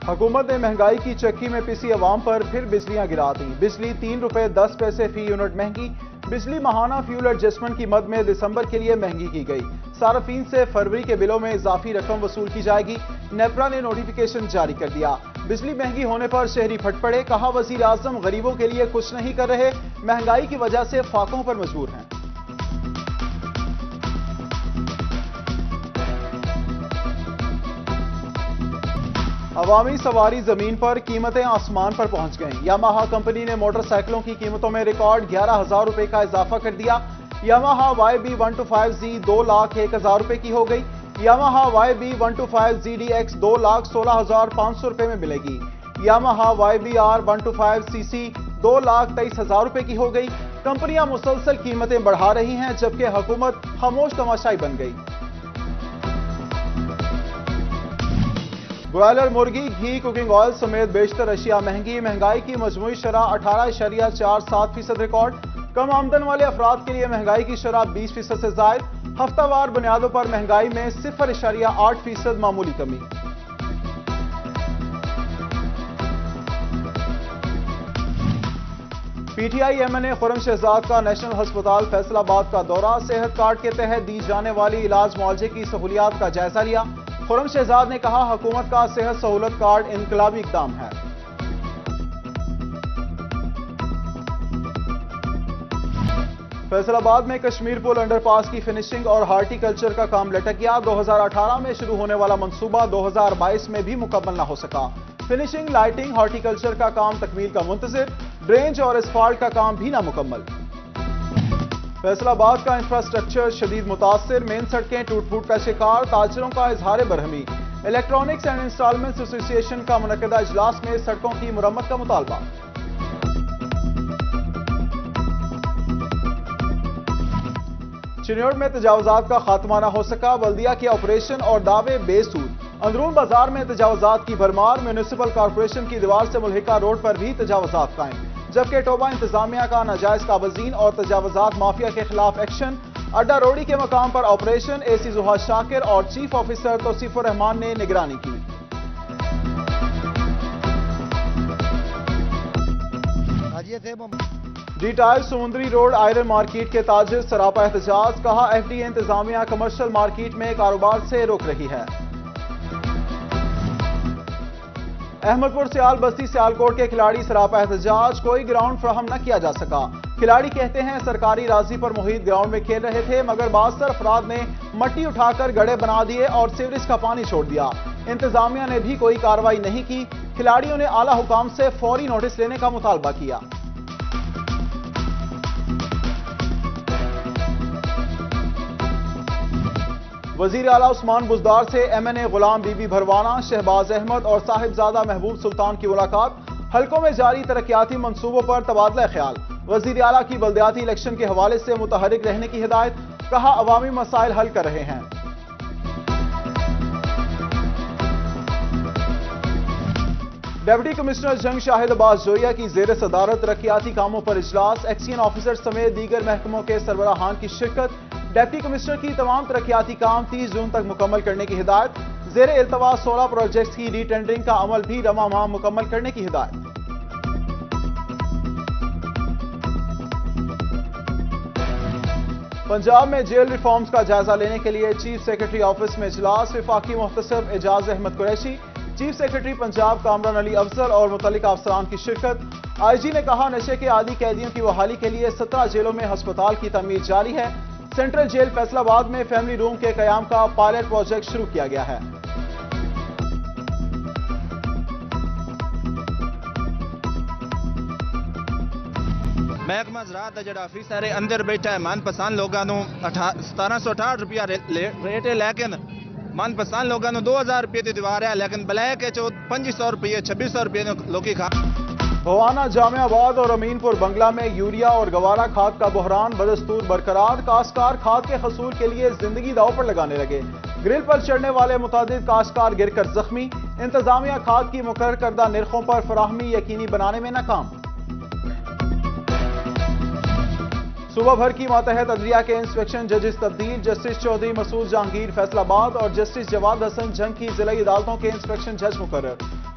حکومت نے مہنگائی کی چکی میں پسی عوام پر پھر بجلیاں گرا دیں۔ بجلی 3 روپے 10 پیسے فی یونٹ مہنگی۔ بجلی ماہانہ فیول ایڈجسٹمنٹ کی مد میں دسمبر کے لیے مہنگی کی گئی۔ صارفین سے فروری کے بلوں میں اضافی رقم وصول کی جائے گی۔ نیپرا نے نوٹیفیکیشن جاری کر دیا۔ بجلی مہنگی ہونے پر شہری پھٹ پڑے، کہا وزیر اعظم غریبوں کے لیے کچھ نہیں کر رہے، مہنگائی کی وجہ سے فاقوں پر مجبور ہیں۔ عوامی سواری زمین پر، قیمتیں آسمان پر پہنچ گئیں۔ یاماہا کمپنی نے موٹر سائیکلوں کی قیمتوں میں ریکارڈ 11,000 روپے کا اضافہ کر دیا۔ یاماہا YB125Z 2,01,000 روپے کی ہو گئی۔ یاماہا YB125ZDX 2,16,500 روپے میں ملے گی۔ یاماہا YBR125CC 2,23,000 روپے کی ہو گئی۔ کمپنیاں مسلسل قیمتیں بڑھا رہی ہیں، جبکہ حکومت خاموش تماشائی بن گئی۔ برائلر مرغی، گھی، کوکنگ آئل سمیت بیشتر اشیاء مہنگی۔ مہنگائی کی مجموعی شرح 18.47% ریکارڈ۔ کم آمدن والے افراد کے لیے مہنگائی کی شرح 20% سے زائد۔ ہفتہ وار بنیادوں پر مہنگائی میں 0.8% معمولی کمی۔ PTI MNA خرم شہزاد کا نیشنل ہسپتال فیصل آباد کا دورہ۔ صحت کارڈ کے تحت دی جانے والی علاج معالجے کی سہولیات کا جائزہ لیا۔ خرم شہزاد نے کہا حکومت کا صحت سہولت کارڈ انقلابی اقدام ہے۔ فیصل آباد میں کشمیر پل انڈر پاس کی فنشنگ اور ہارٹی کلچر کا کام لٹک گیا۔ 2018 میں شروع ہونے والا منصوبہ 2022 میں بھی مکمل نہ ہو سکا۔ فنشنگ، لائٹنگ، ہارٹی کلچر کا کام تکمیل کا منتظر، ڈرینج اور اسفالٹ کا کام بھی نامکمل۔ فیصل آباد کا انفراسٹرکچر شدید متاثر، مین سڑکیں ٹوٹ پھوٹ کا شکار، تاجروں کا اظہار برہمی۔ الیکٹرانکس اینڈ انسٹالمنٹس ایسوسی ایشن کا منعقدہ اجلاس میں سڑکوں کی مرمت کا مطالبہ۔ چنیوٹ میں تجاوزات کا خاتمہ نہ ہو سکا، بلدیہ کے آپریشن اور دعوے بے سود۔ اندرون بازار میں تجاوزات کی بھرمار، میونسپل کارپوریشن کی دیوار سے ملحقہ روڈ پر بھی تجاوزات قائم، جبکہ ٹوبہ انتظامیہ کا ناجائز قابضین اور تجاوزات مافیا کے خلاف ایکشن۔ اڈا روڑی کے مقام پر آپریشن، AC زہا شاکر اور چیف آفیسر توصیف الرحمان نے نگرانی کی۔ ڈی ٹائل سمندری روڈ آئرن مارکیٹ کے تاجر سراپا احتجاج، کہا FDA انتظامیہ کمرشل مارکیٹ میں کاروبار سے روک رہی ہے۔ احمد پور سیال بستی سیالکوٹ کے کھلاڑی سراپا احتجاج، کوئی گراؤنڈ فراہم نہ کیا جا سکا۔ کھلاڑی کہتے ہیں سرکاری راضی پر محیط گراؤنڈ میں کھیل رہے تھے، مگر بعض افراد نے مٹی اٹھا کر گڑھے بنا دیے اور سیوریج کا پانی چھوڑ دیا۔ انتظامیہ نے بھی کوئی کارروائی نہیں کی۔ کھلاڑیوں نے اعلیٰ حکام سے فوری نوٹس لینے کا مطالبہ کیا۔ وزیر اعلیٰ عثمان بزدار سے MNA Ghulam be be Bharwana, Shahbaz Ahmad اور صاحبزادہ محبوب سلطان کی ملاقات۔ حلقوں میں جاری ترقیاتی منصوبوں پر تبادلہ خیال۔ وزیر اعلیٰ کی بلدیاتی الیکشن کے حوالے سے متحرک رہنے کی ہدایت، کہا عوامی مسائل حل کر رہے ہیں۔ ڈپٹی کمشنر جنگ شاہد عباس جویا کی زیر صدارت ترقیاتی کاموں پر اجلاس، ایکسین آفیسر سمیت دیگر محکموں کے سربراہان کی شرکت۔ ڈپٹی کمشنر کی تمام ترقیاتی کام 30 جون تک مکمل کرنے کی ہدایت۔ زیر التوا 16 پروجیکٹس کی ری ٹینڈرنگ کا عمل بھی رواں ماہ مکمل کرنے کی ہدایت۔ پنجاب میں جیل ریفارمز کا جائزہ لینے کے لیے چیف سیکرٹری آفس میں اجلاس، وفاقی محتسب اعجاز احمد قریشی، چیف سیکرٹری پنجاب کامران علی افضل اور متعلقہ افسران کی شرکت۔ IG نے کہا نشے کے عادی قیدیوں کی بحالی کے لیے 17 جیلوں میں ہسپتال کی تعمیر جاری ہے۔ سینٹرل جیل فیصل آباد میں فیملی روم کے قیام کا پائلٹ پروجیکٹ شروع کیا گیا ہے۔ محکمہ زراعت کا جڑا آفیسر ہے اندر بیٹھا ہے، من پسند لوگوں 1768 روپیہ ریٹ ہے، لیکن من پسند لوگوں 2000 روپے کی دیوار ہے، لیکن بلیک ہے 2500 روپے 2600 روپے لوگی کھا۔ بھوانا، جامع آباد اور امین پور بنگلہ میں یوریا اور گوارا کھاد کا بحران بدستور برقرار۔ کاشتکار کھاد کے حصول کے لیے زندگی داؤ پر لگانے لگے، گرل پر چڑھنے والے متعدد کاشتکار گر کر زخمی۔ انتظامیہ کھاد کی مقرر کردہ نرخوں پر فراہمی یقینی بنانے میں ناکام۔ صوبہ بھر کی ماتحت عدلیہ کے انسپیکشن ججز تبدیل، جسٹس چودھری مسعود جہانگیر فیصل آباد اور جسٹس جواد حسن جنگ کی ضلعی عدالتوں کے انسپیکشن جج مقرر۔